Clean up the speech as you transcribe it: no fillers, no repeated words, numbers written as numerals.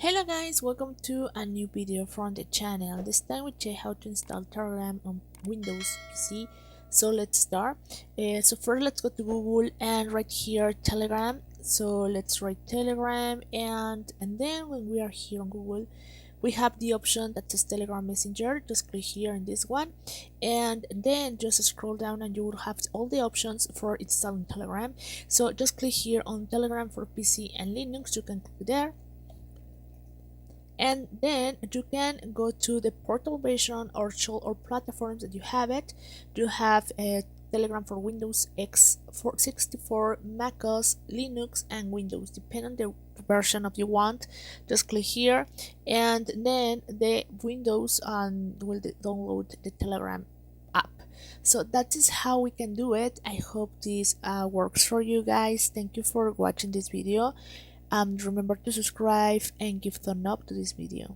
Hello guys, welcome to a new video from the channel. This time we check how to install Telegram on Windows PC. So let's start. So first let's go to Google and write here Telegram. So let's write Telegram and then when we are here on Google we have the option that says Telegram Messenger. Just click here in this one and then just scroll down and you will have all the options for installing Telegram. So just click here on Telegram for PC and Linux. You can click there and then you can go to the portal version or show or platforms that you have it. You have a Telegram for Windows x64, macOS, Linux, and Windows, depending on the version of you want. Just click here, and then the Windows will download the Telegram app. So that is how we can do it. I hope this works for you guys. Thank you for watching this video. Remember to subscribe and give thumb up to this video.